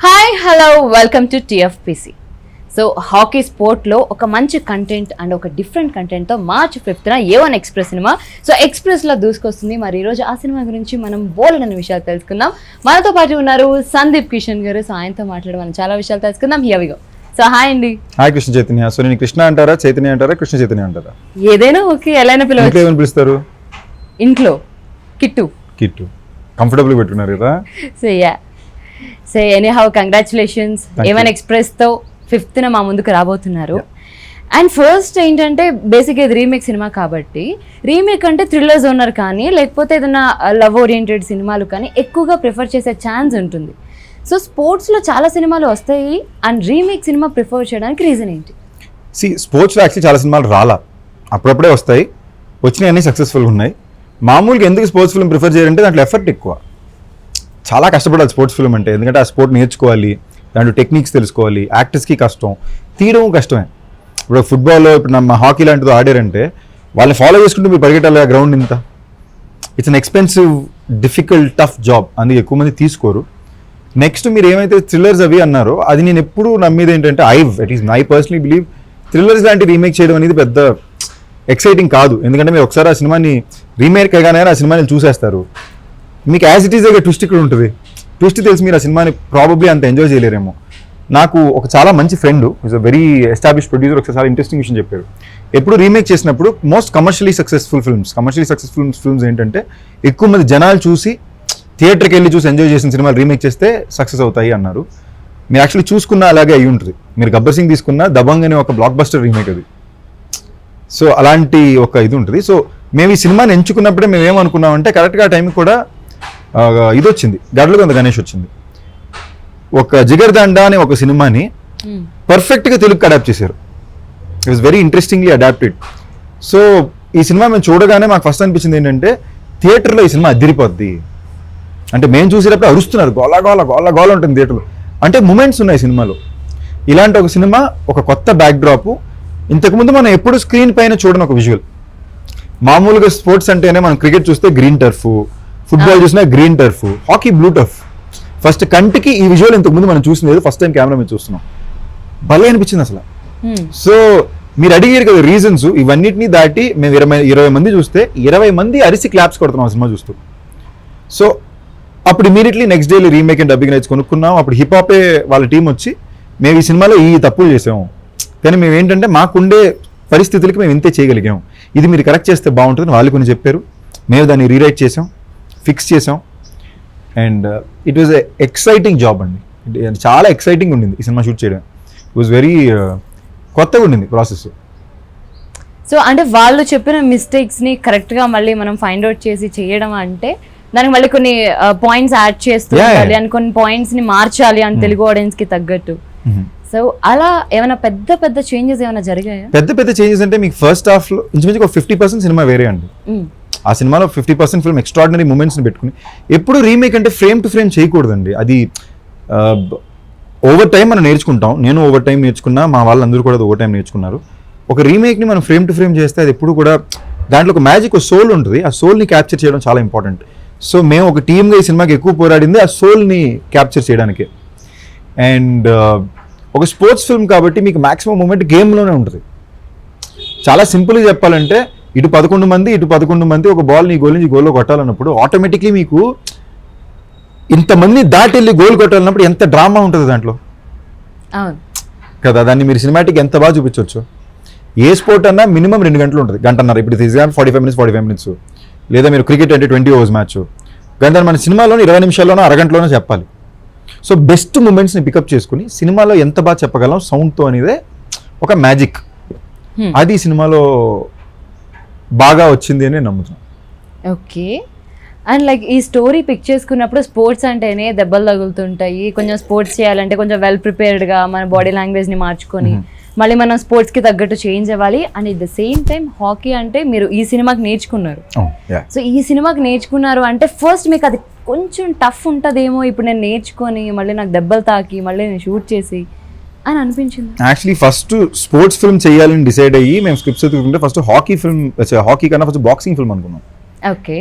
Hi hello welcome to TFPC. So hockey స్పోర్ట్లో ఒక మంచి కంటెంట్ అండ్ ఒక డిఫరెంట్ కంటెంట్తో March 5th A1 ఎక్స్ప్రెస్ సినిమా సో ఎక్స్ప్రెస్లో దూసుకొస్తుంది. మరి ఈరోజు ఆ సినిమా గురించి మనం బోల్డని విషయాలు తెలుసుకుందాం. మనతో పాటు ఉన్నారు సందీప్ కిషన్ గారు. సో ఆయనతో మాట్లాడి మనం చాలా విషయాలు తెలుసుకుందాం. Here we go. So hi అండి. హాయ్ కృష్ణ చైతన్య. సో నేను కృష్ణ అంటారా, చైతన్య అంటారా, కృష్ణ చైతన్య అంటారా? ఏదైనా ఓకే, ఎలా పిలవచ్చు. ఏమని పిలుస్తారు? ఇంట్లో కిట్టు. కిట్టు కంఫర్టబుల్ పెట్టుకున్నారు కదా. So yeah, so anyhow congratulations. A1 ఎక్స్ప్రెస్తో 5th మా ముందుకు రాబోతున్నారు. అండ్ ఫస్ట్ ఏంటంటే బేసిక్గా ఇది రీమేక్ సినిమా కాబట్టి, రీమేక్ అంటే థ్రిల్లర్ జోనర్ కానీ లేకపోతే ఏదైనా లవ్ ఓరియంటెడ్ సినిమాలు కానీ ఎక్కువగా ప్రిఫర్ చేసే ఛాన్స్ ఉంటుంది. సో స్పోర్ట్స్లో చాలా సినిమాలు వస్తాయి అండ్ రీమేక్ సినిమా ప్రిఫర్ చేయడానికి రీజన్ ఏంటి? స్పోర్ట్స్లో యాక్చువల్లీ చాలా సినిమాలు రాలా, అప్పుడప్పుడే వస్తాయి. వచ్చినాయి అన్నీ సక్సెస్ఫుల్గా ఉన్నాయి. మామూలుగా ఎందుకు స్పోర్ట్స్ ఫిల్మ్ ప్రిఫర్ చేయాలంటే దాంట్లో ఎఫర్ట్ ఎక్కువ, చాలా కష్టపడాలి స్పోర్ట్స్ ఫిల్మ్ అంటే. ఎందుకంటే ఆ స్పోర్ట్ నేర్చుకోవాలి, దాంట్లో టెక్నిక్స్ తెలుసుకోవాలి, యాక్టర్స్కి కష్టం, తీయడం కష్టమే. ఇప్పుడు ఫుట్బాల్లో ఇప్పుడు మన హాకీ లాంటిది ఆడారంటే వాళ్ళని ఫాలో చేసుకుంటూ మీరు పరిగెట్టాలి ఆ గ్రౌండ్ ఇంత. It's an expensive, difficult, tough job. అందుకే ఎక్కువ మంది తీసుకోరు. నెక్స్ట్ మీరు ఏమైతే థ్రిల్లర్స్ అవి అన్నారో అది నేను ఎప్పుడు నమ్మేది ఏంటంటే ఐ పర్సనలీ బిలీవ్ థ్రిల్లర్స్ లాంటి రీమేక్ చేయడం అనేది పెద్ద ఎక్సైటింగ్ కాదు. ఎందుకంటే మీరు ఒకసారి ఆ సినిమాని రీమేక్ అయ్యానే ఆ సినిమాని చూసేస్తారు. మీకు యాజ్ ఇట్ ఈస్ దగ్గర ట్విస్ట్ ఇక్కడ ఉంటుంది. ట్విస్ట్ తెలిసి మీరు ఆ సినిమాని ప్రాబబ్లీ అంత ఎంజాయ్ చేయలేరేమో. నాకు ఒక చాలా మంచి friend, is a very establish producer, ఒకసారి చాలా ఇంట్రెస్టింగ్ విషయం చెప్పారు. ఎప్పుడు రీమేక్ చేసినప్పుడు మోస్ట్ కమర్షియలీ సక్సెస్ఫుల్ ఫిల్మ్స్ ఏంటంటే ఎక్కువ మంది జనాలు చూసి థియేటర్కి వెళ్ళి చూసి ఎంజాయ్ చేసిన సినిమాలు రీమేక్ చేస్తే సక్సెస్ అవుతాయి అన్నారు. మీరు యాక్చువల్లీ చూసుకున్న అలాగే అయ్యి ఉంటుంది. మీరు గబ్బర్ సింగ్ తీసుకున్న దబంగ్ అనే ఒక బ్లాక్ బస్టర్ రీమేక్ అది. సో అలాంటి ఒక ఇది ఉంటుంది. సో మేము ఈ సినిమాని ఎంచుకున్నప్పుడే మేము ఏమనుకున్నామంటే కరెక్ట్గా ఆ టైంకి కూడా ఇది వచ్చింది, గడ్లగొంద గణేష్ వచ్చింది. ఒక జిగర్దండ అనే ఒక సినిమాని పర్ఫెక్ట్గా తెలుగుకి అడాప్ట్ చేశారు. It was very interestingly adapted. So ఈ సినిమా మేము చూడగానే మాకు ఫస్ట్ అనిపించింది ఏంటంటే థియేటర్లో ఈ సినిమా అదిరిపోద్ది. అంటే మేము చూసేటప్పుడు అరుస్తున్నారు, గోల గోల గోల గోల ఉంటుంది థియేటర్లో. అంటే మూమెంట్స్ ఉన్నాయి సినిమాలో. ఇలాంటి ఒక సినిమా, ఒక కొత్త బ్యాక్డ్రాప్. ఇంతకుముందు మనం ఎప్పుడు స్క్రీన్ పైన చూడని ఒక విజువల్. మామూలుగా స్పోర్ట్స్ అంటేనే మనం క్రికెట్ చూస్తే గ్రీన్ టర్ఫ్, ఫుట్బాల్ చూసినా green turf, hockey blue turf. First కంటికి ఈ విజువల్ ఇంతకుముందు మనం చూసినది ఫస్ట్ టైం కెమెరా మీద చూస్తున్నాం. భలే అనిపించింది అసలు. సో మీరు అడిగారు కదా రీజన్స్, ఇవన్నిటిని దాటి మేము 20 మంది చూస్తే 20 మంది అరిసి క్లాప్స్ కొడుతున్నాం ఆ సినిమా చూస్తూ. సో అప్పుడు immediately next day remake and dubbing rights కొనుక్కున్నాం. అప్పుడు హిప్ హాపే వాళ్ళ టీం వచ్చి మేము ఈ సినిమాలో ఈ తప్పులు చేసాము, కానీ మేము ఏంటంటే మాకుండే పరిస్థితులకి మేము ఇంతే చేయగలిగాము, ఇది మీరు కరెక్ట్ చేస్తే బాగుంటుందని వాళ్ళు కొన్ని చెప్పారు. మేము దాన్ని రీరైట్ చేసాం, ఫిక్స్ చేసాం. And it was exciting job అండి. చాలా ఎక్సైటింగ్ ఉండింది ఈ సినిమా షూట్ చేయడం. ఇట్ వాజ్ వెరీ కొత్తగా ఉండింది ప్రాసెస్. సో అంటే వాళ్ళు చెప్పిన మిస్టేక్స్ని కరెక్ట్గా మళ్ళీ మనం ఫైండ్ అవుట్ చేసి చేయడం అంటే దానికి మళ్ళీ కొన్ని పాయింట్స్ యాడ్ చేస్తుండాలి అని, కొన్ని పాయింట్స్ని మార్చాలి అని తెలుగు ఆడియన్స్కి తగ్గట్టు. సో అలా ఏమైనా పెద్ద చేంజెస్ ఏమైనా జరిగాయా? పెద్ద చేంజెస్ అంటే మీకు ఫస్ట్ హాఫ్లో ఇంచుమించు ఒక 50% సినిమా వేరే అండి. ఆ సినిమాలో 50% ఫిల్మ్ ఎక్స్ట్రాడినరీ మూమెంట్స్ని పెట్టుకుని. ఎప్పుడు రీమేక్ అంటే ఫ్రేమ్ టు ఫ్రేమ్ చేయకూడదండి. అది ఓవర్ టైం మనం నేర్చుకుంటాం. నేను ఓవర్ టైం నేర్చుకున్నా, మా వాళ్ళందరూ కూడా ఓవర్ టైం నేర్చుకున్నారు. ఒక రీమేక్ని మనం ఫ్రేమ్ టు ఫ్రేమ్ చేస్తే అది ఎప్పుడు కూడా దాంట్లో ఒక మ్యాజిక్, ఒక సోల్ ఉంటుంది. ఆ సోల్ని క్యాప్చర్ చేయడం చాలా ఇంపార్టెంట్. సో మేము ఒక టీమ్గా ఈ సినిమాకి ఎక్కువ పోరాడింది ఆ సోల్ని క్యాప్చర్ చేయడానికే. అండ్ ఒక స్పోర్ట్స్ ఫిల్మ్ కాబట్టి మీకు మ్యాక్సిమం మూమెంట్ గేమ్లోనే ఉంటుంది. చాలా సింపుల్గా చెప్పాలంటే ఇటు 11 మంది ఒక బాల్ నీ గోల్ నుంచి గోల్లో కొట్టాలన్నప్పుడు ఆటోమేటిక్లీ మీకు ఇంతమంది దాటి వెళ్ళి గోల్ కొట్టాలన్నప్పుడు ఎంత డ్రామా ఉంటుంది దాంట్లో కదా. దాన్ని మీరు సినిమాటిక్ ఎంత బాగా చూపించవచ్చు. ఏ స్పోర్ట్ అన్నా మినిమం 2 గంటలు ఉంటుంది, గంటన్నర. ఇప్పుడు 45 మినిట్స్. లేదా మీరు క్రికెట్ అంటే 20 ఓవర్స్ మ్యాచ్, గంట మన సినిమాలోనే 20 నిమిషాల్లోనో అరగంటలోనో చెప్పాలి. సో బెస్ట్ మూమెంట్స్ని పికప్ చేసుకుని సినిమాలో ఎంత బాగా చెప్పగలం సౌండ్తో అనేదే ఒక మ్యాజిక్. అది సినిమాలో బాగా వచ్చింది అని నమ్ముతున్నాను. ఓకే. అండ్ లైక్ ఈ స్టోరీ పిక్ చేసుకున్నప్పుడు స్పోర్ట్స్ అంటేనే దెబ్బలు తగులుతుంటాయి. కొంచెం స్పోర్ట్స్ చేయాలంటే కొంచెం వెల్ ప్రిపేర్డ్గా మన బాడీ లాంగ్వేజ్ని మార్చుకొని మళ్ళీ మనం స్పోర్ట్స్కి తగ్గట్టు చేంజ్ అవ్వాలి. And at the same time hockey అంటే మీరు ఈ సినిమాకి నేర్చుకున్నారు. సో ఈ సినిమాకి నేర్చుకున్నారు అంటే ఫస్ట్ మీకు అది కొంచెం టఫ్ ఉంటుందేమో, ఇప్పుడు నేను నేర్చుకొని మళ్ళీ నాకు దెబ్బలు తాకి మళ్ళీ నేను షూట్ చేసి అని అనిపించింది. యాక్చువల్లీ ఫస్ట్ స్పోర్ట్స్ ఫిల్మ్ చేయాలని డిసైడ్ అయ్యి మేము స్క్రిప్ట్స్ ఎత్తుకుంటే ఫస్ట్ హాకీ కన్నా ఫస్ట్ బాక్సింగ్ ఫిల్మ్ అనుకున్నాం. ఓకే.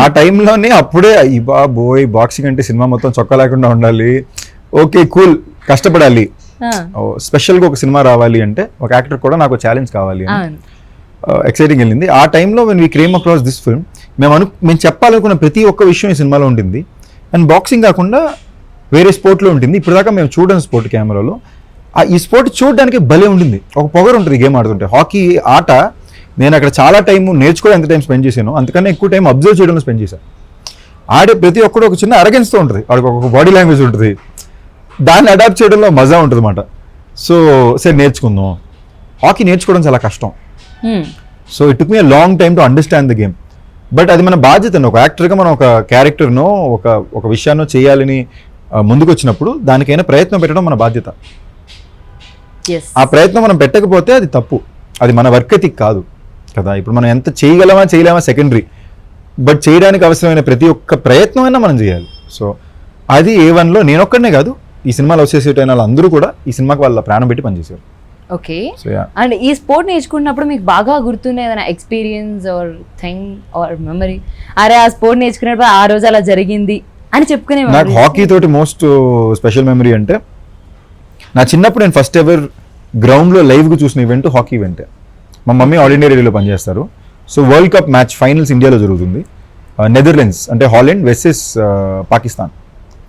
ఆ టైంలోనే అప్పుడే ఈ బాక్సింగ్ అంటే సినిమా మొత్తం చొక్కా లేకుండా ఉండాలి, ఓకే కూల్ కష్టపడాలి, స్పెషల్గా ఒక సినిమా రావాలి అంటే ఒక యాక్టర్ కూడా నాకు ఛాలెంజ్ కావాలి అని ఎక్సైటింగ్ వెళ్ళింది. ఆ టైంలో when we Kiran across this film మేము చెప్పాలనుకున్న ప్రతి ఒక్క విషయం ఈ సినిమాలో ఉంటుంది. అండ్ బాక్సింగ్ కాకుండా వేరే స్పోర్ట్లో ఉంటుంది. ఇప్పుడు దాకా మేము చూడని స్పోర్ట్ కెమెరాలో ఈ స్పోర్ట్ చూడడానికి భలే ఉంటుంది, ఒక పొగరు ఉంటుంది గేమ్ ఆడుతుంటే. హాకీ ఆట నేను అక్కడ చాలా టైం నేర్చుకోవడం ఎంత టైం స్పెండ్ చేశాను, అంతకన్నా ఎక్కువ టైం అబ్జర్వ్ చేయడంలో స్పెండ్ చేశాను. ఆడే ప్రతి ఒక్కడు ఒక చిన్న అరగెన్స్తో ఉంటుంది, వాడికి ఒక బాడీ లాంగ్వేజ్ ఉంటుంది, దాన్ని అడాప్ట్ చేయడంలో మజా ఉంటుంది అన్నమాట. సో సరే నేర్చుకుందాం. హాకీ నేర్చుకోవడం చాలా కష్టం. So it took me long time to understand the game. But అది మన బాధ్యత అండి, ఒక యాక్టర్గా మనం ఒక క్యారెక్టర్నో ఒక విషయాన్నో చేయాలని ముందుకు వచ్చినప్పుడు దానికైనా ప్రయత్నం పెట్టడం మన బాధ్యత. ఆ ప్రయత్నం మనం పెట్టకపోతే అది తప్పు, అది మన వర్క్ ఎథిక్ కాదు కదా. ఇప్పుడు మనం ఎంత చేయలేమా సెకండరీ, బట్ చేయడానికి అవసరమైన ప్రతి ఒక్క ప్రయత్నం అయినా మనం చేయాలి. సో అది A1లో నేనొక్కడనే కాదు, ఈ సినిమాలో అసోసియేట్ అయిన వాళ్ళందరూ కూడా ఈ సినిమాకి వాళ్ళ ప్రాణం పెట్టి పనిచేశారు. ఓకే. అండ్ ఈ స్పోర్ట్ నేర్చుకున్నప్పుడు మీకు బాగా గుర్తుండే ఏదైనా experience or thing or memory, అరే ఆ స్పోర్ట్ నేర్చుకున్నప్పుడు ఆ రోజు అలా జరిగింది అని చెప్పుకునే? నాకు హాకీ తోటి మోస్ట్ స్పెషల్ మెమరీ అంటే నా చిన్నప్పుడు నేను ఫస్ట్ ఎవర్ గ్రౌండ్లో లైవ్గా చూసిన ఈవెంట్ హాకీ ఈవెంటే. మా మమ్మీ ఆల్ ఇండియా రేడియోలో పనిచేస్తారు. So world cup match finals ఇండియాలో జరుగుతుంది. నెదర్లాండ్స్ అంటే Holland versus Pakistan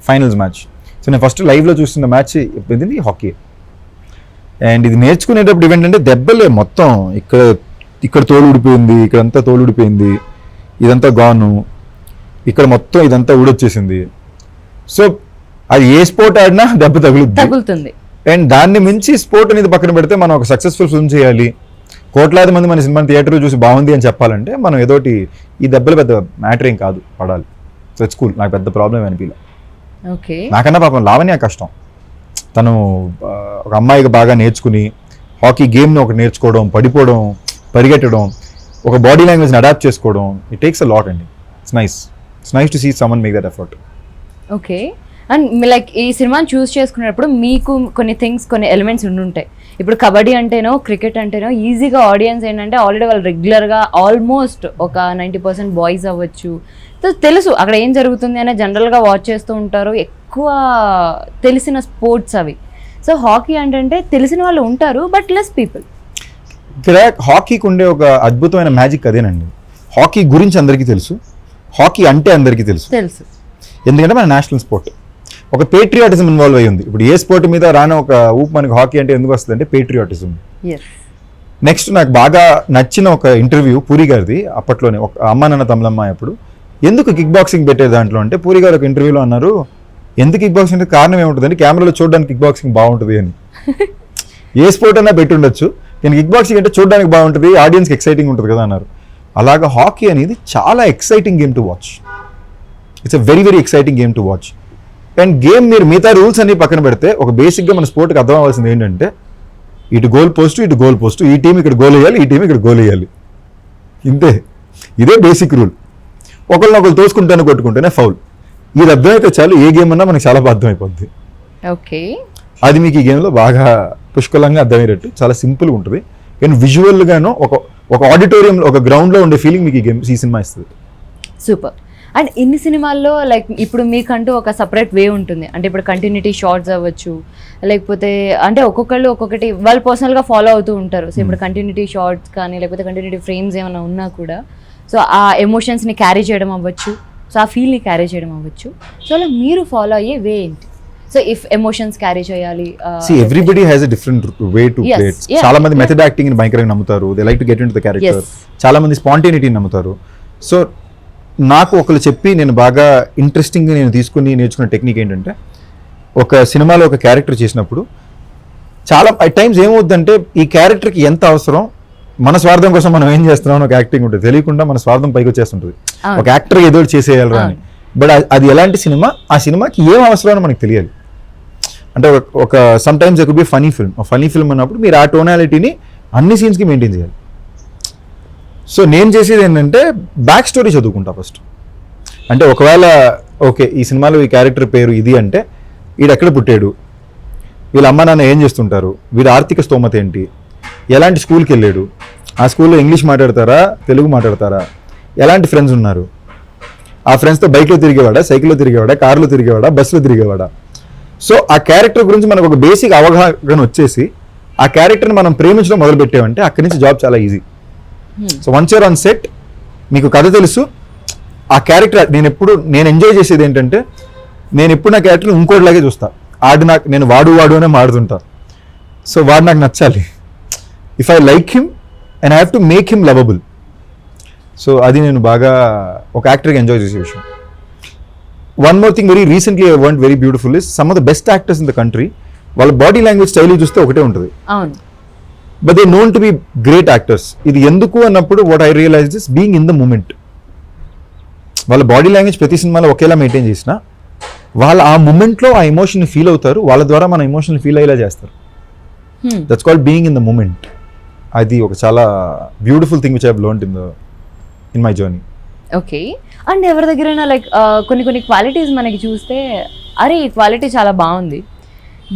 finals match. So నేను ఫస్ట్ లైవ్లో చూస్తున్న మ్యాచ్ ఇది హాకీ. అండ్ ఇది నేర్చుకునేటప్పుడు ఈవెంట్ అంటే దెబ్బలే మొత్తం, ఇక్కడ తోలు ఊడిపోయింది, ఇక్కడంతా తోలు ఊడిపోయింది, ఇదంతా గాను, ఇక్కడ మొత్తం ఇదంతా ఊడొచ్చేసింది. సో అది ఏ స్పోర్ట్ ఆడినా దెబ్బ తగులుతుంది. అండ్ దాన్ని మించి స్పోర్ట్ అనేది పక్కన పెడితే మనం ఒక సక్సెస్ఫుల్ ఫిల్మ్ చేయాలి, కోట్లాది మంది మన సినిమా థియేటర్లో చూసి బాగుంది అని చెప్పాలంటే మనం ఏదోటి ఈ దెబ్బలు పెద్ద మ్యాటర్ ఏం కాదు, పడాలి. సో ఇట్స్ కూల్, నాకు పెద్ద ప్రాబ్లం అనిపించలే. ఓకే. నాకన్నా పాపం లావణ్య కష్టం, తను ఒక అమ్మాయిగా బాగా నేర్చుకుని హాకీ గేమ్ని ఒకటి నేర్చుకోవడం, పడిపోవడం, పరిగెట్టడం, ఒక బాడీ లాంగ్వేజ్ని అడాప్ట్ చేసుకోవడం, ఇట్ టేక్స్ అ లాట్ అండి. It's nice to see someone make that effort. Okay. And like ఈ సినిమాని చూస్ చేసుకునేటప్పుడు మీకు కొన్ని థింగ్స్, కొన్ని ఎలిమెంట్స్ ఉండుంటాయి. ఇప్పుడు కబడ్డీ అంటేనో క్రికెట్ అంటేనో ఈజీగా ఆడియన్స్ ఏంటంటే ఆల్రెడీ వాళ్ళు రెగ్యులర్గా ఆల్మోస్ట్ ఒక 90% బాయ్స్ అవ్వచ్చు, తెలుసు అక్కడ ఏం జరుగుతుంది అనే జనరల్గా వాచ్ చేస్తూ ఉంటారు, ఎక్కువ తెలిసిన స్పోర్ట్స్ అవి. సో హాకీ అంటే తెలిసిన వాళ్ళు ఉంటారు, బట్ లెస్ పీపుల్. ఇక్కడ హాకీకి ఉండే ఒక అద్భుతమైన మ్యాజిక్ అదేనండి. హాకీ గురించి అందరికీ తెలుసు, హాకీ అంటే అందరికీ తెలుసు, ఎందుకంటే మన నేషనల్ స్పోర్ట్. ఒక పేట్రియాటిజం ఇన్వాల్వ్ అయ్యి ఉంది. ఇప్పుడు ఏ స్పోర్ట్ మీద రాని ఒక ఊపు మనకి హాకీ అంటే ఎందుకు వస్తుంది అంటే పేట్రియాటిజం. నెక్స్ట్ నాకు బాగా నచ్చిన ఒక ఇంటర్వ్యూ పూరి గారిది, అప్పట్లోనే ఒక అమ్మ నాన్న తమిళమ్మాయి అప్పుడు ఎందుకు కిక్ బాక్సింగ్ పెట్టే దాంట్లో అంటే పూరి గారు ఒక ఇంటర్వ్యూలో అన్నారు, ఎందుకు కిక్ బాక్సింగ్ అంటే కారణం ఏముంటుందంటే కెమెరాలో చూడడానికి కిక్ బాక్సింగ్ బాగుంటుంది అని. ఏ స్పోర్ట్ అయినా పెట్టి ఉండొచ్చు, నేను కిక్ బాక్సింగ్ అంటే చూడడానికి బాగుంటుంది, ఆడియన్స్కి ఎక్సైటింగ్ ఉంటుంది కదా అన్నారు. అలాగా హాకీ అనేది చాలా exciting game to watch. It's a very exciting game to watch. And game మీరు మిగతా రూల్స్ అన్ని పక్కన పెడితే ఒక బేసిక్గా మన స్పోర్ట్కి అర్థం అవ్వాల్సింది ఏంటంటే ఇటు గోల్ పోస్ట్, ఈ టీం ఇక్కడ గోల్ వేయాలి, ఈ టీం ఇక్కడ గోల్ వేయాలి, ఇంతే. ఇదే బేసిక్ రూల్. ఒకళ్ళు తోసుకుంటేనే కొట్టుకుంటేనే ఫౌల్. ఇది అర్థమైతే చాలు, ఏ గేమ్ అన్నా మనకి చాలా అర్థమైపోద్ది. ఓకే. అది మీకు ఈ గేమ్లో బాగా పుష్కలంగా అర్థమయ్యేటట్టు చాలా సింపుల్గా ఉంటుంది. కానీ విజువల్గాను ఒక ఆడిటోరియంలో, ఒక గ్రౌండ్లో ఉండే ఫీలింగ్ మీకు ఈ సినిమా ఇస్తుంది. సూపర్. అండ్ ఇన్ని సినిమాల్లో లైక్ ఇప్పుడు మీకంటూ ఒక సపరేట్ వే ఉంటుంది, అంటే ఇప్పుడు కంటిన్యూటీ షార్ట్స్ అవ్వచ్చు, లేకపోతే అంటే ఒక్కొక్కళ్ళు ఒక్కొక్కటి వాళ్ళు పర్సనల్గా ఫాలో అవుతూ ఉంటారు. సో ఇప్పుడు కంటిన్యూటీ షార్ట్స్ కానీ లేకపోతే కంటిన్యూటీ ఫ్రేమ్స్ ఏమైనా ఉన్నా కూడా సో ఆ ఎమోషన్స్ని క్యారీ చేయడం అవ్వచ్చు, సో ఆ ఫీల్ని క్యారీ చేయడం అవ్వచ్చు. సో అలా మీరు ఫాలో అయ్యే వే ఏంటి? సో ఇఫ్ ఎమోషన్స్ క్యారీ చేయాలి, everybody has a different way to play it. చాలా మంది మెథడ్ యాక్టింగ్ ని భయంకరంగా నమ్ముతారు, they like to get into the character. చాలా మంది స్పాంటేనిటీని నమ్ముతారు. సో నాకు ఒకరు చెప్పి నేను బాగా ఇంట్రెస్టింగ్గా నేను తీసుకుని నేర్చుకున్న టెక్నిక్ ఏంటంటే, ఒక సినిమాలో ఒక క్యారెక్టర్ చేసినప్పుడు చాలా టైమ్స్ ఏమవుద్దంటే ఈ క్యారెక్టర్కి ఎంత అవసరం, మన స్వార్థం కోసం మనం ఏం చేస్తున్నాం ఒక యాక్టింగ్ ఉంటుంది, తెలియకుండా మన స్వార్థం పైకి వచ్చేస్తుంటుంది, ఒక యాక్టర్ ఏదో చేసేయాలరా అని. బట్ అది ఎలాంటి సినిమా, ఆ సినిమాకి ఏం అవసరం అని మనకు తెలియాలి. అంటే ఒక sometimes it could be funny film అన్నప్పుడు మీరు ఆ టోనాలిటీని అన్ని సీన్స్కి మెయింటైన్ చేయాలి. సో నేను చేసేది ఏంటంటే బ్యాక్ స్టోరీ చదువుకుంటా ఫస్ట్. అంటే ఒకవేళ ఓకే ఈ సినిమాలో ఈ క్యారెక్టర్ పేరు ఇది అంటే వీడు ఎక్కడ పుట్టాడు, వీళ్ళ అమ్మ నాన్న ఏం చేస్తుంటారు, వీడి ఆర్థిక స్తోమత ఏంటి, ఎలాంటి స్కూల్కి వెళ్ళాడు, ఆ స్కూల్లో ఇంగ్లీష్ మాట్లాడతారా తెలుగు మాట్లాడతారా, ఎలాంటి ఫ్రెండ్స్ ఉన్నారు, ఆ ఫ్రెండ్స్తో బైక్లో తిరిగేవాడా, సైకిల్లో తిరిగేవాడా, కార్లో తిరిగేవాడా, బస్సులో తిరిగేవాడా. సో ఆ క్యారెక్టర్ గురించి మనకు ఒక బేసిక్ అవగాహన వచ్చేసి ఆ క్యారెక్టర్ని మనం ప్రేమించడం మొదలు పెట్టామంటే అక్కడి నుంచి జాబ్ చాలా easy. So once you're on set, మీకు కథ తెలుసు, ఆ క్యారెక్టర్ నేను ఎంజాయ్ చేసేది ఏంటంటే నేను ఎప్పుడు నా క్యారెక్టర్ ఇంకోటిలాగే చూస్తా. నేను వాడు అనే మాడుతుంటా. సో వాడు నాకు నచ్చాలి. If I like him and I have to make him lovable. So అది నేను బాగా ఒక యాక్టర్గా ఎంజాయ్ చేసే విషయం. One more thing very recently I want very beautiful is some of the best actors in the country, వాళ్ళ body language style చూస్తే ఒకటే ఉంటుంది, but they known to be great actors. ఇది ఎందుకు అన్నప్పుడు what I realize is being in the moment. వాళ్ళ body language ప్రతి సినిమాలో ఒకేలా మెయింటైన్ చేసినా వాళ్ళ ఆ మూమెంట్లో ఆ ఎమోషన్ ఫీల్ అవుతారు, వాళ్ళ ద్వారా మన ఎమోషన్ ఫీల్ అయ్యేలా చేస్తారు. That's called being in the moment. అది ఒక చాలా beautiful thing which I have learned in my journey. Okay. And ఎవరి దగ్గరైనా లైక్ కొన్ని క్వాలిటీస్ మనకి చూస్తే అరే ఈ క్వాలిటీ చాలా బాగుంది,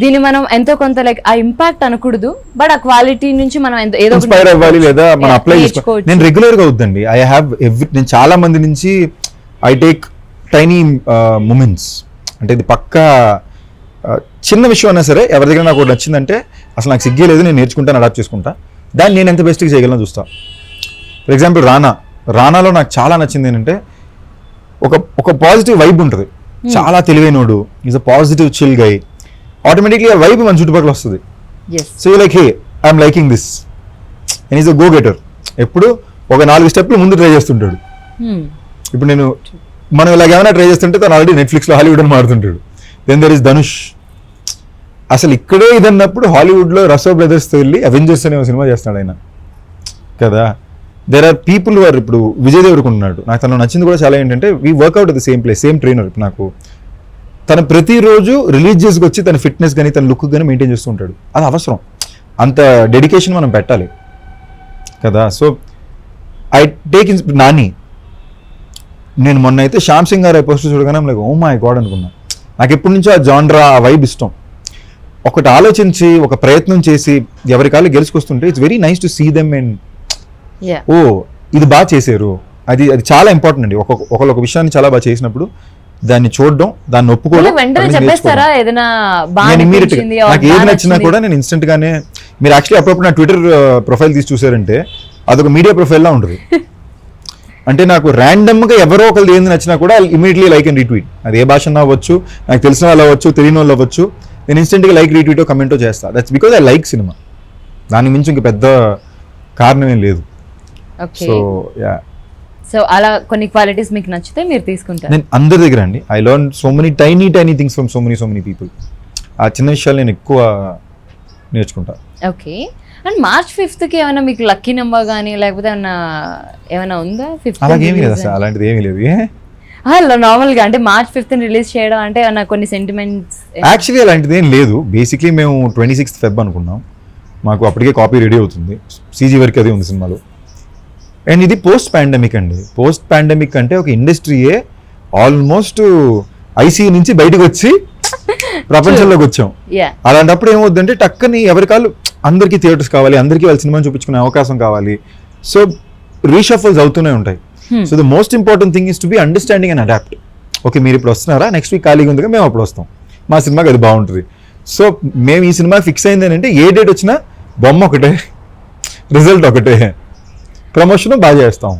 దీన్ని మనం ఎంతో కొంత లైక్ ఆ ఇంపాక్ట్ అనకూడదు, బట్ ఆ క్వాలిటీ నుంచి మనం ఏదో ఇన్స్పైర్ అవ్వాలి లేదా మనం అప్లై చేసుకోవాలి. నేను రెగ్యులర్ గా అవుతుందండి. నేను చాలా మంది నుంచి ఐ టేక్ టైనీ మూమెంట్స్. అంటే ఇది పక్కా చిన్న విషయం అయినా సరే ఎవరి దగ్గర నాకు నచ్చిందంటే అసలు నాకు సిగ్గే లేదు, నేను నేర్చుకుంటాను, అడాప్ట్ చేసుకుంటా, దాన్ని నేను ఎంత బెస్ట్గా చేయగలను చూస్తా. ఫర్ ఎగ్జాంపుల్ రానాలో నాకు చాలా నచ్చింది ఏంటంటే ఒక పాజిటివ్ వైబ్ ఉంటుంది. చాలా తెలివైనోడు, is a positive chill guy. Automatically ఆ వైబ్ మన చుట్టుపక్కల వస్తుంది. So you like hey I'm liking this and is a go getter. ఎప్పుడు ఒక 4 స్టెప్లు ముందు ట్రై చేస్తుంటాడు. ఇప్పుడు మనం ఇలాగ ఏమైనా ట్రై చేస్తుంటే తను ఆల్రెడీ నెట్ఫ్లిక్స్లో హాలీవుడ్ అని మారుతుంటాడు. Then there is Dhanush. అసలు ఇక్కడే ఇదన్నప్పుడు హాలీవుడ్లో రసో బ్రదర్స్తో వెళ్ళి అవెంజర్స్ అనే సినిమా చేస్తున్నాడు ఆయన కదా. దేర్ ఆర్ పీపుల్ ఆర్ ఇప్పుడు విజయ్ దేవరకొండ ఉన్నాడు. నాకు తను నచ్చింది కూడా చాలా ఏంటంటే we work out at the same place, same trainer. నాకు తను ప్రతిరోజు రిలీజియస్గా వచ్చి తన ఫిట్నెస్ కానీ తన లుక్ కానీ మెయింటైన్ చేస్తూ ఉంటాడు. అది అవసరం, అంత డెడికేషన్ మనం పెట్టాలి కదా. So I take Nani. నేను మొన్న అయితే శ్యామ్ సింగ్ గారు పోస్టర్ చూడగానే లైక్ ఓ మై గాడ్ అనుకున్నా. నాకు ఎప్పటి నుంచో ఆ జాన్రా ఆ వైబ్ ఇష్టం. ఒకటి ఆలోచించి ఒక ప్రయత్నం చేసి ఎవరి కాళ్ళు గెలుచుకొస్తుంటే it's very nice to see them and ఓ ఇది బాగా చేశారు. అది చాలా ఇంపార్టెంట్ అండి. ఒక విషయాన్ని చాలా బాగా చేసినప్పుడు దాన్ని చూడడం, దాన్ని ఒప్పుకోవడం. నాకు ఏది నచ్చినా కూడా నేను ఇన్స్టెంట్ గానే, మీరు యాక్చువల్లీ అప్పుడప్పుడు నా ట్విట్టర్ ప్రొఫైల్ తీసి చూసారంటే అదొక మీడియా ప్రొఫైల్ లా ఉంటుంది. అంటే నాకు ర్యాండమ్ గా ఎవరో ఒకరు ఏంది నచ్చినా కూడా ఇమీడియట్లీ లైక్ అండ్ రీట్వీట్. అది ఏ భాష అవ్వచ్చు, నాకు తెలిసిన వాళ్ళు అవ్వచ్చు, తెలియని వాళ్ళు అవ్వచ్చు, నేను ఇన్స్టెంట్గా లైక్ రీట్వీటో కమెంటో చేస్తాను. That's because I like cinema. దాని మించి ఇంక పెద్ద కారణం ఏం లేదు. సో అలా కొన్ని క్వాలిటీస్ మీకు నచ్చితే మీరు తీసుకుంటారు. నేను అందరి దగ్గర అండి I learn so many tiny things from so many people. ఆ చిన్న విషయాలు నేను ఎక్కువ నేర్చుకుంటా. ఓకే. అండ్ March 5th ఏమైనా మీకు లక్కీ నెంబర్ కానీ లేకపోతే ఏమైనా ఉందా? 5th అలాగేమీ లేదు అసలు, అలాంటిది ఏమీ లేదు. నార్మల్గా అంటే March 5th రిలీజ్ చేయడం అంటే ఏమన్నా కొన్ని సెంటిమెంట్స్? యాక్చువల్లీ అలాంటిది ఏం లేదు. బేసిక్లీ మేము 26th Feb అనుకున్నాం. మాకు అప్పటికే కాపీ రెడీ అవుతుంది, సీజీ వరకు అదే ఉంది సినిమాలో. అండ్ ఇది పోస్ట్ పాండమిక్ అండి. పోస్ట్ పాండమిక్ అంటే ఒక ఇండస్ట్రీయే ఆల్మోస్ట్ ఐసీయూ నుంచి బయటకు వచ్చి ప్రపంచంలోకి వచ్చాం. అలాంటప్పుడు ఏమవుతుందంటే టక్కని ఎవరి కాళ్ళు అందరికీ థియేటర్స్ కావాలి, అందరికీ వాళ్ళ సినిమాని చూపించుకునే అవకాశం కావాలి. సో రీషఫల్స్ అవుతూనే ఉంటాయి. So the most important thing is to be understanding and adapt. Okay మీరు ఇప్పుడు వస్తున్నారా, నెక్స్ట్ వీక్ ఖాళీగా ఉందిగా మేము అప్పుడు వస్తాం, మా సినిమాకి అది బాగుంటుంది. సో మేము ఈ సినిమా ఫిక్స్ అయింది ఏంటంటే ఏ డేట్ వచ్చినా బొమ్మ ఒకటే, రిజల్ట్ ఒకటే, ప్రమోషన్ బాగా చేస్తాం.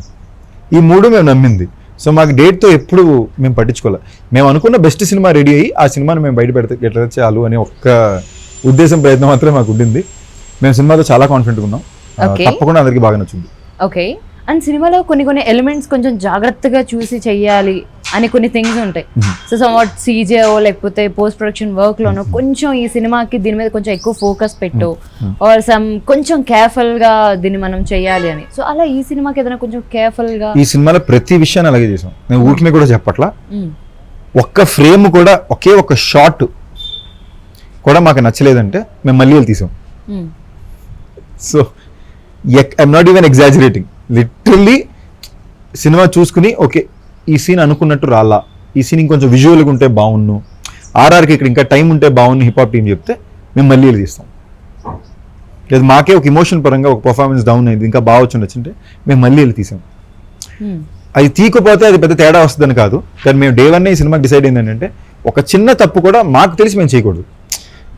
ఈ 3 మేము నమ్మింది. సో మాకు డేట్తో ఎప్పుడు మేము పట్టించుకోవాలి. మేము అనుకున్న బెస్ట్ సినిమా రెడీ అయ్యి ఆ సినిమాని మేము బయట పెడితే చాలు అనే ఒక్క ఉద్దేశం ప్రయత్నం మాత్రమే మాకు ఉండింది. మేము సినిమాతో చాలా కాన్ఫిడెంట్గా ఉన్నాం. తప్పకుండా అందరికీ బాగా నచ్చింది. ఓకే. అండ్ సినిమాలో కొన్ని ఎలిమెంట్స్ కొంచెం జాగ్రత్తగా చూసి చెయ్యాలి అని కొన్ని థింగ్స్ ఉంటాయి. సో సమ్వాట్ సీజేఓ లేకపోతే పోస్ట్ ప్రొడక్షన్ వర్క్ లోనో కొంచెం ఈ సినిమాకి దీని మీద కొంచెం ఎక్కువ ఫోకస్ పెట్టు ఆర్ కొంచెం కేర్ఫుల్ గా దీన్ని మనం చెయ్యాలి అని. సో అలా ఈ సినిమాకి ఏదైనా కొంచెం కేర్ఫుల్ గా. ఈ సినిమాలో ప్రతి విషయాన్ని అలాగే చేసాం. నేను ఊరికి కూడా చెప్పట్లా, ఒక్క ఫ్రేమ్ కూడా ఒకే ఒక షాట్ కూడా మాకు నచ్చలేదంటే మేము మళ్ళీ తీసాం. So I'm not even exaggerating. Literally cinema చూసుకుని ఓకే ఈ సీన్ అనుకున్నట్టు రాలా, ఈ సీన్ ఇంకొంచెం విజువల్గా ఉంటే బాగున్ను, ఆర్ఆర్కి ఇక్కడ ఇంకా టైం ఉంటే బాగుంది హిప్ హాప్ టీం చెప్తే మేము మళ్ళీ తీస్తాం. లేదు మాకే ఒక ఇమోషన్ పరంగా ఒక పర్ఫార్మెన్స్ డౌన్ అయింది, ఇంకా బాగా వచ్చి వచ్చింటే మేము మళ్ళీ తీసాం. అది తీకపోతే అది పెద్ద తేడా వస్తుందని కాదు, కానీ మేము డే 1 ఈ సినిమాకి డిసైడ్ అయింది ఏంటంటే ఒక చిన్న తప్పు కూడా మాకు తెలిసి మేము చేయకూడదు.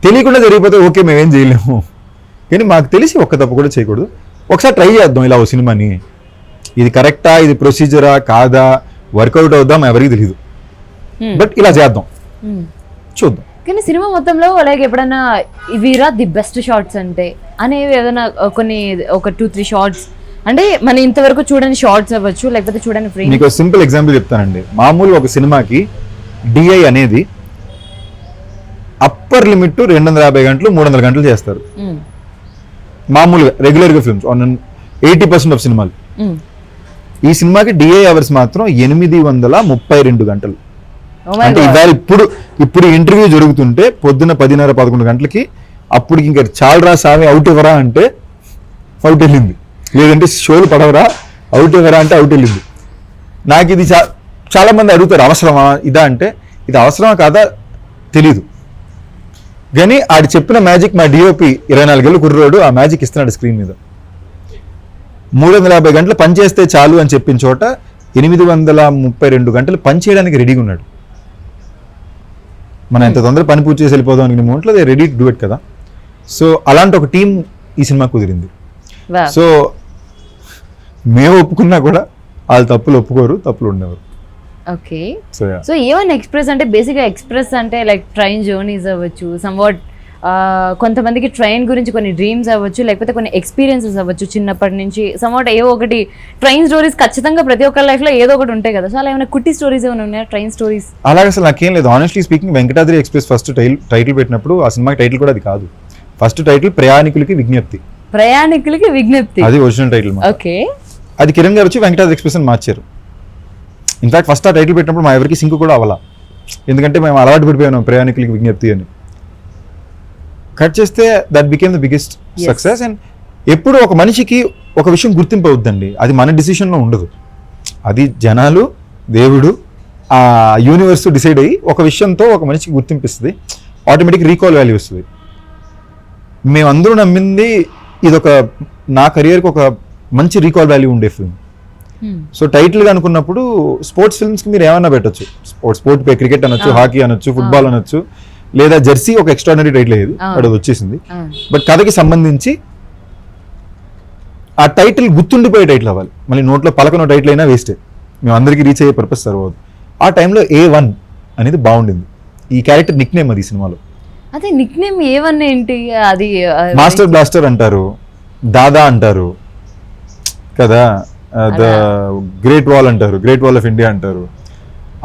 తెలియకుండా జరిగిపోతే ఓకే మేమేం చేయలేము, కానీ మాకు తెలిసి ఒక్క తప్పు కూడా చేయకూడదు. ఒకసారి ట్రై చేద్దాం ఇలా ఓ సినిమాని, ఇది కరెక్టా, ఇది ప్రొసీజరా కాదా, వర్కౌట్ అవుదాం ఎవరికి తెలియదు, బట్ ఇలా చేద్దాం, చూద్దాం. కానీ సినిమా మొత్తంలో లైక్ ఎప్పుడైనా ఇవిరా ది బెస్ట్ షార్ట్స్ అంటే అనేవి ఏదైనా కొన్ని ఒక 2-3 షార్ట్స్ అంటే మన ఇంతవరకు చూడని షార్ట్స్ అవ్వచ్చు, లేకపోతే చూడని ఫ్రేమ్. మీకు సింపుల్ ఎగ్జాంపుల్ చెప్తానండి. మామూలు ఒక సినిమాకి డిఐ అనేది అప్పర్ లిమిట్ 250 గంటలు 300 గంటలు చేస్తారు మామూలుగా రెగ్యులర్గా ఫిల్మ్స్ 80% ఆఫ్ సినిమాలు. ఈ సినిమాకి డిఐ అవర్స్ మాత్రం 832 గంటలు. అంటే ఇవాళ ఇప్పుడు ఇంటర్వ్యూ జరుగుతుంటే పొద్దున్న 10:30-11 గంటలకి అప్పుడు ఇంకా చాలరా సామి అవుట్ ఇవ్వరా అంటే అవుట్ వెళ్ళింది, లేదంటే షోలు పడవరా అవుట్ ఇవ్వరా అంటే అవుట్ వెళ్ళింది. నాకు ఇది చాలా మంది అడుగుతారు అవసరమా ఇదా అంటే, ఇది అవసరమా కాదా తెలీదు, కానీ ఆడు చెప్పిన మ్యాజిక్ మా డిఓపి 24 ఏళ్ళు కుర్రోడు ఆ మ్యాజిక్ ఇస్తున్నాడు స్క్రీన్ మీద. 350 గంటలు పని చేస్తే చాలు అని చెప్పిన చోట 832 గంటలు పని చేయడానికి రెడీగా ఉన్నాడు. మనం ఎంత తొందర పని పూర్తి చేసి వెళ్ళిపోదాం అనుకునే మూమెంట్లో they ready to do it కదా. సో అలాంటి ఒక టీం ఈ సినిమా కుదిరింది. సో మేము ఒప్పుకున్నా కూడా వాళ్ళు తప్పులు ఒప్పుకోరు, తప్పులు ఉండేవారు. ఓకే, సో ఏమైనా ఎక్స్ప్రెస్ అంటే బేసిక్గా ఎక్స్ప్రెస్ అంటే లైక్ ట్రైన్ జర్నీస్ అవ్వచ్చు, సమ్వాట్ కొంతమందికి ట్రైన్ గురించి కొన్ని డ్రీమ్స్ అవ్వచ్చు, లేకపోతే కొన్ని ఎక్స్పీరియన్సెస్ అవ్వచ్చు చిన్నప్పటి నుంచి. సమ్వాట్ ఏవో ఒకటి ట్రైన్ స్టోరీస్ ఖచ్చితంగా ప్రతి ఒక్కరి లైఫ్లో ఏదో ఒకటి ఉంటాయి కదా. సో అలా ఏమైనా కుట్టి స్టోరీస్ ఏమైనా ఉన్నాయా ట్రైన్ స్టోరీస్? అలాగే అసలు నాకేం లేదు. Honestly speaking, Venkatadri express first title పెట్టినప్పుడు ఆ సినిమాకి టైటిల్ కూడా అది కాదు. ఫస్ట్ టైటిల్ ప్రయాణికులకి విజ్ఞప్తి. ప్రయాణికులకి విజ్ఞప్తి, అది ఒరిజినల్ టైటిల్. ఓకే, అది కిరణ్ గారు వచ్చి వెంకటాద్రి ఎక్స్ప్రెస్ అని మార్చారు. ఇన్ఫాక్ట్ ఫస్ట్ ఆ టైటిల్ పెట్టినప్పుడు మా ఎవరికి సింక్ కూడా అవ్వాల, ఎందుకంటే మేము అలవాటు పడిపోయాను ప్రయాణికులకి విజ్ఞప్తి అని. కట్ చేస్తే that became the biggest success. And ఎప్పుడు ఒక మనిషికి ఒక విషయం గుర్తింపు అవుద్దండి, అది మన డిసిషన్లో ఉండదు, అది జనాలు, దేవుడు, ఆ యూనివర్స్ డిసైడ్ అయ్యి ఒక విషయంతో ఒక మనిషికి గుర్తింపిస్తుంది, ఆటోమేటిక్ రీకాల్ వాల్యూ వస్తుంది. మేమందరూ నమ్మింది ఇదొక నా కెరియర్కి ఒక మంచి రీకాల్ వాల్యూ ఉండే ఫిల్మ్. సో టైటిల్గా అనుకున్నప్పుడు స్పోర్ట్స్ ఫిల్మ్స్కి మీరు ఏమన్నా పెట్టచ్చు, స్పోర్ట్ క్రికెట్ అనొచ్చు, హాకీ అనొచ్చు, ఫుట్బాల్ అనొచ్చు, లేదా జెర్సీ ఒక ఎక్స్ట్రాడినరీ టైటిల్ అయ్యేది, అది వచ్చేసింది. బట్ కథకి సంబంధించి ఆ టైటిల్ గుర్తుండిపోయే టైటిల్ అవ్వాలి. మళ్ళీ నోట్లో పలకన టైటిల్ అయినా వేస్టే, మేము అందరికీ రీచ్ అయ్యే పర్పస్ సర్వదు. ఆ టైంలో A1 అనేది బాగుండింది. ఈ క్యారెక్టర్ నిక్ నేమ్ అది సినిమాలో. అదే నిక్ నేమ్ A1 ఏంటి? అది మాస్టర్ బ్లాస్టర్ అంటారు, దాదా అంటారు కదా, ద గ్రేట్ వాల్ అంటారు, గ్రేట్ వాల్ ఆఫ్ ఇండియా అంటారు.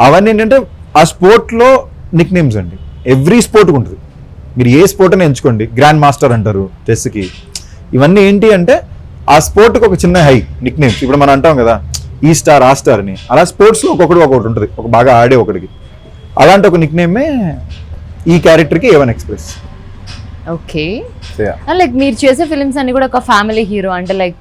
అవన్నీ ఏంటంటే ఆ స్పోర్ట్లో నిక్ నేమ్స్ అండి. ఎవ్రీ స్పోర్ట్కి ఉంటుంది, మీరు ఏ స్పోర్ట్ అని ఎంచుకోండి. గ్రాండ్ మాస్టర్ అంటారు చెస్కి. ఇవన్నీ ఏంటి అంటే ఆ స్పోర్ట్కి ఒక చిన్న హై నిక్ నేమ్స్. ఇప్పుడు మనం అంటాం కదా ఈ స్టార్ ఆ స్టార్ అని, అలా స్పోర్ట్స్లో ఒక్కొక్కటి ఉంటుంది, ఒక బాగా ఆడే ఒకటికి. అలాంటి ఒక నిక్ నేమే ఈ క్యారెక్టర్కి A1 ఎక్స్ప్రెస్. ఓకే, లైక్ మీరు చేసే ఫిలిమ్స్ అన్ని కూడా ఒక ఫ్యామిలీ హీరో అంటే లైక్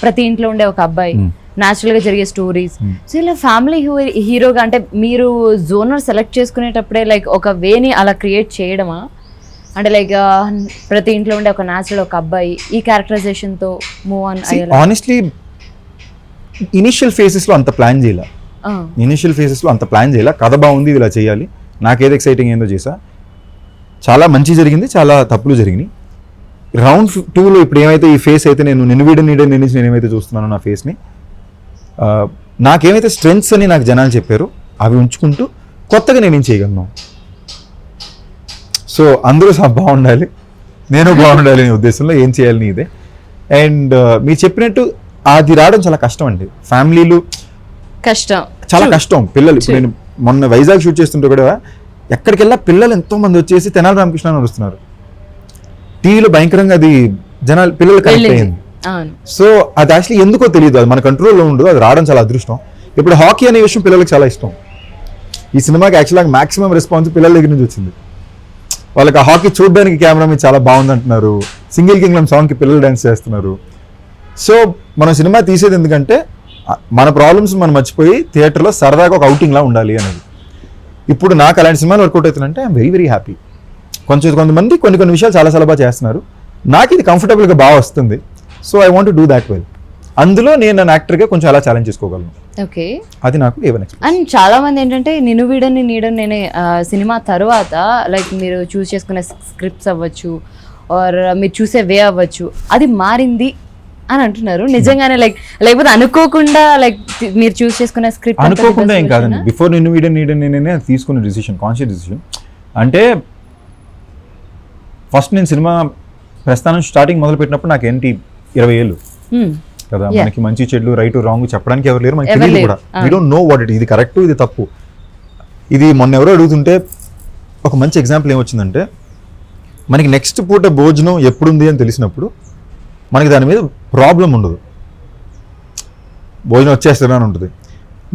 ప్రతి ఇంట్లో ఉండే ఒక అబ్బాయి, న్యాచురల్ గా జరిగే స్టోరీస్. సో ఇలా ఫ్యామిలీ హీరోగా అంటే మీరు జోనర్ సెలెక్ట్ చేసుకునేటప్పుడే లైక్ ఒక వేని అలా క్రియేట్ చేయడమా? అంటే లైక్ ప్రతి ఇంట్లో ఉండే ఒక న్యాచురల్ ఒక అబ్బాయి ఈ క్యారెక్టరైజేషన్ తో మూవ్ ఆన్ అయ్యాలి. ఆనెస్ట్లీ ఇనిషియల్ ఫేజెస్లో అంత ప్లాన్ చేయాల, కథ బాగుంది ఇలా చేయాలి, నాకేదో ఎక్సైటింగ్ ఏందో చేసా. చాలా మంచి జరిగింది, చాలా తప్పులు జరిగినాయి. రౌండ్ 2లో ఇప్పుడు ఏమైతే ఈ ఫేస్ అయితే నేను ఏమైతే చూస్తున్నానో నా ఫేస్ని, నాకేమైతే స్ట్రెంగ్స్ అని నాకు జనాలు చెప్పారు అవి ఉంచుకుంటూ కొత్తగా నేనేం చేయగలను. సో అందరూ బాగుండాలి, నేను బాగుండాలి అనే ఉద్దేశంలో ఏం చేయాలని ఇదే. అండ్ మీరు చెప్పినట్టు అది రావడం చాలా కష్టం అండి. ఫ్యామిలీలు చాలా కష్టం. పిల్లలు ఇప్పుడు నేను మొన్న వైజాగ్ షూట్ చేస్తుంటే కూడా ఎక్కడికి వెళ్ళా పిల్లలు ఎంతో మంది వచ్చేసి తెనాలి రామకృష్ణ అని వస్తున్నారు. టీవీలో భయంకరంగా అది జనాలు పిల్లలు కనెక్ట్ అయ్యింది. సో అది యాక్చువల్లీ ఎందుకో తెలియదు, అది మన కంట్రోల్లో ఉండదు, అది రావడం చాలా అదృష్టం. ఇప్పుడు హాకీ అనే విషయం పిల్లలకి చాలా ఇష్టం. ఈ సినిమాకి యాక్చువల్గా మాక్సిమం రెస్పాన్స్ పిల్లల దగ్గర నుంచి వచ్చింది. వాళ్ళకి ఆ హాకీ చూడడానికి కెమెరా మీద చాలా బాగుంది అంటున్నారు. సింగిల్ కింగ్డమ్ సాంగ్కి పిల్లలు డ్యాన్స్ చేస్తున్నారు. సో మనం సినిమా తీసేది ఎందుకంటే మన ప్రాబ్లమ్స్ మనం మర్చిపోయి థియేటర్లో సరదాగా ఒక అవుటింగ్లా ఉండాలి అనేది. ఇప్పుడు నాకు అలాంటి సినిమాలు వర్కౌట్ అవుతుందంటే ఐఎమ్ వెరీ వెరీ హ్యాపీ. కొంతమంది కొన్ని విషయాలు చాలా బాగా చేస్తున్నారు, నాకు ఇది కంఫర్టబుల్గా బాగా వస్తుంది. So I want to do that well. అందులో నేను నా యాక్టర్గా కొంచెం అలా ఛాలెంజ్ చేసుకోగలను. ఓకే. అది నాకు A1 Express. అండ్ చాలా మంది ఏంటంటే నిన్ను వీడని నీడని నేనే సినిమా తర్వాత లైక్ మీరు చూస్ చేసుకునే స్క్రిప్ట్స్ అవ్వచ్చు ఆర్ మీరు చూసే వే అవ్వచ్చు అది మారింది అని అంటున్నారు. నిజంగానే లేకపోతే అనుకోకుండా మీరు చూస్ చేసుకునే స్క్రిప్ట్ అనుకోకుండా ఏం కాదండి. బిఫోర్ నిన్ను వీడని నేనే తీసుకున్న డిసిషన్, కాన్షియస్ డిసిషన్. అంటే ఫస్ట్ నేను సినిమా ప్రస్థానం స్టార్టింగ్ మొదలు పెట్టినప్పుడు నాకు ఏంటి 20 ఏళ్ళు కదా. మనకి మంచి చెడ్లు రైట్ రాంగ్ చెప్పడానికి ఎవరు లేరు, మనకి తెలియదు కూడా. We don't know what it, ఇది కరెక్ట్ ఇది తప్పు. ఇది మొన్న ఎవరో అడుగుతుంటే ఒక మంచి ఎగ్జాంపుల్ ఏమొచ్చిందంటే, మనకి నెక్స్ట్ పూట భోజనం ఎప్పుడుంది అని తెలిసినప్పుడు మనకి దాని మీద ప్రాబ్లం ఉండదు, భోజనం వచ్చేస్తుందని ఉంటుంది.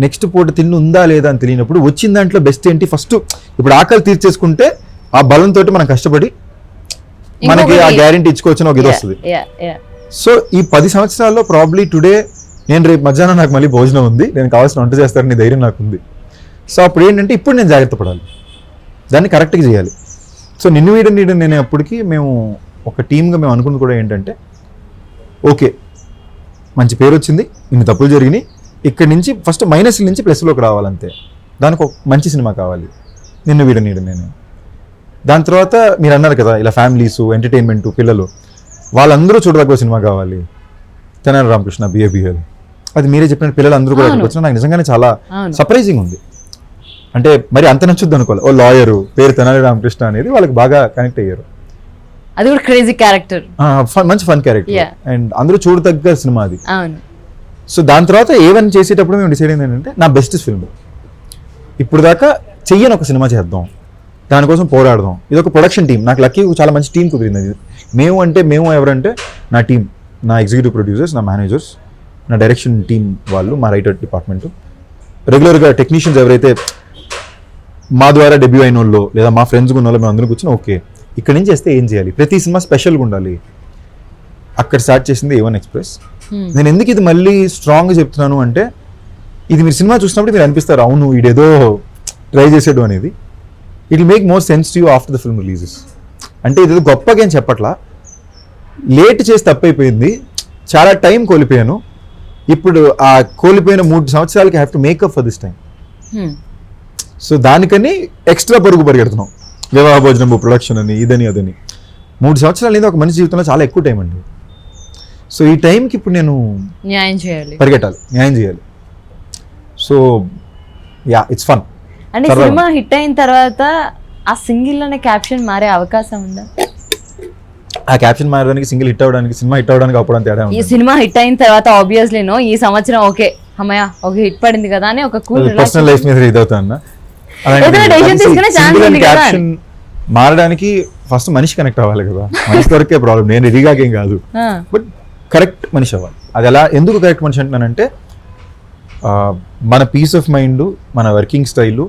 నెక్స్ట్ పూట తిండి ఉందా లేదా అని తెలియనప్పుడు వచ్చిన దాంట్లో బెస్ట్ ఏంటి, ఫస్ట్ ఇప్పుడు ఆకలి తీర్చేసుకుంటే ఆ బలంతో మనం కష్టపడి మనకి ఆ గ్యారెంటీ ఇచ్చుకోవచ్చిన ఒక ఇది వస్తుంది. సో ఈ 10 సంవత్సరాల్లో ప్రాబ్లీ టుడే నేను రేపు మధ్యాహ్నం నాకు మళ్ళీ భోజనం ఉంది, నేను కావాల్సిన వంట చేస్తానని ధైర్యం నాకు ఉంది. సో అప్పుడు ఏంటంటే ఇప్పుడు నేను జాగ్రత్త పడాలి, దాన్ని కరెక్ట్గా చేయాలి. సో నిన్ను వీడని నేను అప్పటికి మేము ఒక టీమ్గా మేము అనుకున్నది కూడా ఏంటంటే, ఓకే మంచి పేరు వచ్చింది, ఇన్ని తప్పులు జరిగినాయి, ఇక్కడి నుంచి ఫస్ట్ మైనస్ నుంచి ప్లస్లోకి రావాలంతే. దానికి ఒక మంచి సినిమా కావాలి, నిన్ను వీడని నేను. దాని తర్వాత మీరు అన్నారు కదా ఇలా ఫ్యామిలీస్ ఎంటర్టైన్మెంట్ పిల్లలు వాళ్ళందరూ చూడదగ్గ సినిమా కావాలి, తెనాలి రామకృష్ణ బిఏబిఎల్. అది మీరే చెప్పిన పిల్లలు అందరూ కూడా వచ్చినా నాకు నిజంగానే చాలా సర్ప్రైజింగ్ ఉంది. అంటే మరి అంత నచ్చుద్ది అనుకోవాలి, ఓ లాయరు పేరు తెనాలి రామకృష్ణ అనేది వాళ్ళకి బాగా కనెక్ట్ అయ్యారు. అది కూడా క్రేజీ క్యారెక్టర్, మంచి ఫన్ క్యారెక్టర్ అండ్ అందరూ చూడదగ్గ సినిమా అది. సో దాని తర్వాత A1 చేసేటప్పుడు మేము డిసైడ్ అయింది ఏంటంటే, నా బెస్ట్ ఫిల్మ్ ఇప్పుడు దాకా చెయ్యని ఒక సినిమా చేద్దాం, దానికోసం పోరాడదాం. ఇది ఒక ప్రొడక్షన్ టీం, నాకు లక్కీ చాలా మంచి టీం కుదిరింది. అది మేము ఎవరంటే నా టీం, నా ఎగ్జిక్యూటివ్ ప్రొడ్యూసర్స్, నా మేనేజర్స్, నా డైరెక్షన్ టీం వాళ్ళు, మా రైటర్ డిపార్ట్మెంట్, రెగ్యులర్గా టెక్నీషియన్స్ ఎవరైతే మా ద్వారా డెబ్యూ అయిన వాళ్ళు లేదా మా ఫ్రెండ్స్ ఉన్న వాళ్ళు, మేము అందరూ కూర్చొని ఓకే ఇక్కడి నుంచి చేస్తే ఏం చేయాలి, ప్రతి సినిమా స్పెషల్గా ఉండాలి. అక్కడ స్టార్ట్ చేసింది A1 Express. నేను ఎందుకు ఇది మళ్ళీ స్ట్రాంగ్గా చెప్తున్నాను అంటే, ఇది మీరు సినిమా చూసినప్పుడు మీరు అనిపిస్తారు అవును ఇదేదో ట్రై చేసాడు అనేది. It will make more sense to you after the film releases. అంటే ఇదేదో గొప్పగా ఏం చెప్పట్లా, లేట్ చేసి తప్పైపోయింది, చాలా టైం కోల్పోయాను, ఇప్పుడు ఆ కోల్పోయిన 3 సంవత్సరాలకి have to make up for this time. So దానికని ఎక్స్ట్రా పరుగు పరిగెడుతున్నాం, వివాహ భోజనం ప్రొడక్షన్ అని ఇదని అదని. 3 సంవత్సరాలు అనేది ఒక మనిషి జీవితంలో చాలా ఎక్కువ టైం అండి. సో ఈ టైంకి ఇప్పుడు నేను పరిగెట్టాలి, న్యాయం చేయాలి. So yeah it's fun. అంటే సినిమా హిట్ అయిన తర్వాత ఆ సింగిల్ అనే క్యాప్షన్ మారే అవకాశం ఉందా? ఆ క్యాప్షన్ మారడానికి, సింగిల్ హిట్ అవడానికి, సినిమా హిట్ అవడానికి అప్పుడు తేడా. ఈ సినిమా హిట్ అయిన తర్వాత ఆబ్వియస్లీ ఈ సంవత్సరం ఓకే అమ్మయ్య ఒక హిట్ పడింది కదా అని ఒక కూల్ పర్సనల్ లైఫ్ మీద ఇదవుతా. క్యాప్షన్ మారడానికి ఫస్ట్ మనిషి కనెక్ట్ అవ్వాలి కదా, మనిషి దొరికే ప్రాబ్లం, నేను రెడీగాకేం కాదు, బట్ కరెక్ట్ మనిషి అవ్వాలి. అది ఎలా ఎందుకు కరెక్ట్ మనిషి అంటున్నానంటే, మన పీస్ ఆఫ్ మైండ్, మన వర్కింగ్ స్టైలు,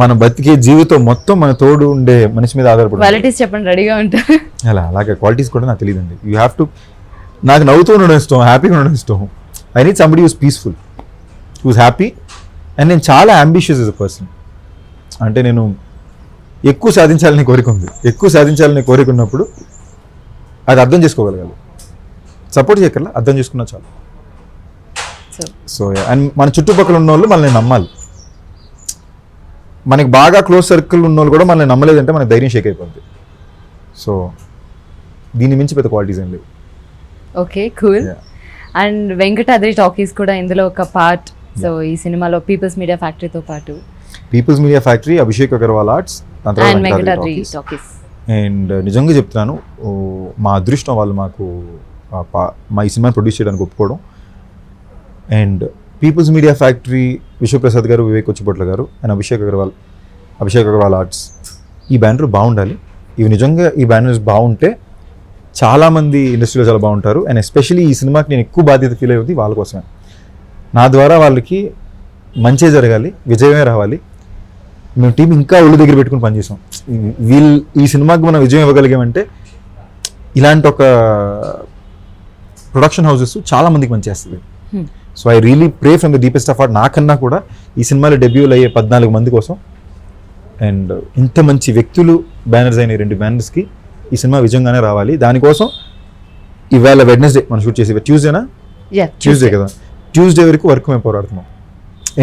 మన బతికే జీవితం మొత్తం మన తోడు ఉండే మనిషి మీద ఆధారపడి. క్వాలిటీస్ చెప్పండి, రెడీగా ఉంటారు. అలాగే క్వాలిటీస్ కూడా నాకు తెలియదండి. యూ హ్యావ్ టు, నాకు నవ్వుతూ ఉండడం ఇష్టం, హ్యాపీగా ఉండడం ఇష్టం. I need somebody who's peaceful, who's happy. And నేను చాలా అంబిషియస్ ఎస్ అ పర్సన్. అంటే నేను ఎక్కువ సాధించాలని కోరిక ఉంది, ఎక్కువ సాధించాలని కోరిక ఉన్నప్పుడు అది అర్థం చేసుకోగలగాలి, సపోర్ట్ చేయగల అర్థం చేసుకున్నా చాలు. సో అండ్ మన చుట్టుపక్కల ఉన్న వాళ్ళు మనల్ని నమ్మాలి. మనకి బాగా క్లోజ్ సర్కిల్ ఉన్న వాళ్ళు కూడా మనల్ని నమ్మలేదంటే మనకి ధైర్యం షేక్ అయిపోద్ది. సో దీని మించి పెద్ద క్వాలిటీస్ ఏం లేవు. Okay cool. And Venkatadri talkies కూడా ఇందులో ఒక పార్ట్. సో ఈ సినిమాలో పీపుల్స్ మీడియా ఫ్యాక్టరీతో పాటు People's Media Factory, Abhishek Agarwal Arts, Venkatadri Talkies. And నిజంగా చెప్తున్నాను, మా అదృష్టం వాళ్ళు మాకు మా ఈ సినిమాని ప్రొడ్యూస్ చేయడానికి ఒప్పుకోవడం. And People's Media Factory, Vishwaprasad garu, Vivek Vachipotla garu and Abhishek Agarwal Arts, ఈ బ్యానర్ బాగుండాలి. ఇవి నిజంగా ఈ బ్యానర్స్ బాగుంటే చాలామంది ఇండస్ట్రీలో చాలా బాగుంటారు. అండ్ ఎస్పెషలీ ఈ సినిమాకి నేను ఎక్కువ బాధ్యత ఫీల్ అయ్యేది వాళ్ళ కోసమే. నా ద్వారా వాళ్ళకి మంచి జరగాలి, విజయమే రావాలి. మేము టీం ఇంకా ఒళ్ళు దగ్గర పెట్టుకుని పనిచేసాం. ఈ సినిమాకి మనం విజయం ఇవ్వగలిగామంటే ఇలాంటి ఒక ప్రొడక్షన్ హౌసెస్ చాలా మందికి మంచి చేస్తుంది. So I really pray from the deepest of heart, నాకన్నా కూడా ఈ సినిమాలో డెబ్యూలు అయ్యే 14 మంది కోసం అండ్ ఇంత మంచి వ్యక్తులు బ్యానర్స్ అయిన 2 బ్యానర్స్కి ఈ సినిమా విజయంగానే రావాలి. దానికోసం ఇవాళ వెడ్నెస్డే మనం షూట్ చేసి, ట్యూస్డే కదా, ట్యూస్డే వరకు వర్క్ మేము పోరాడుతున్నాం,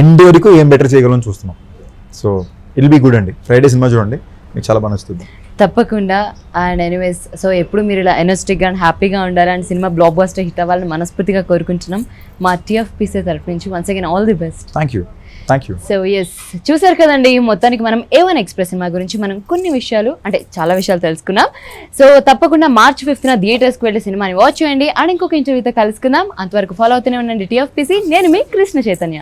ఎండ్ వరకు ఏం బెటర్ చేయగలం చూస్తున్నాం. సో ఇల్ బీ గుడ్ అండి. ఫ్రైడే సినిమా చూడండి, మీకు చాలా బాగా నచ్చుతుంది. తప్పకుండా. అండ్ ఎనీవేస్, సో ఎప్పుడు మీరు ఇలా ఎనర్జెటిక్గా అండ్ హ్యాపీగా ఉండాలి and cinema blockbuster hit అవ్వాలని మనస్ఫూర్తిగా కోరుకుంటున్నాం. మా TFPC తరఫు నుంచి once again all the best. Thank you. So yes, చూసారు కదండి, మొత్తానికి మనం A1 ఎక్స్ప్రెస్ సినిమా గురించి మనం కొన్ని విషయాలు, అంటే చాలా విషయాలు తెలుసుకున్నాం. సో తప్పకుండా March 5th థియేటర్స్కి వెళ్ళి సినిమాని వాచ్ చేయండి. అండ్ ఇంకొక ఇంటర్వ్యూతో కలుసుకుందాం. అంతవరకు ఫాలో అవుతూనే ఉండండి TFPC. నేను మీ కృష్ణ చైతన్య.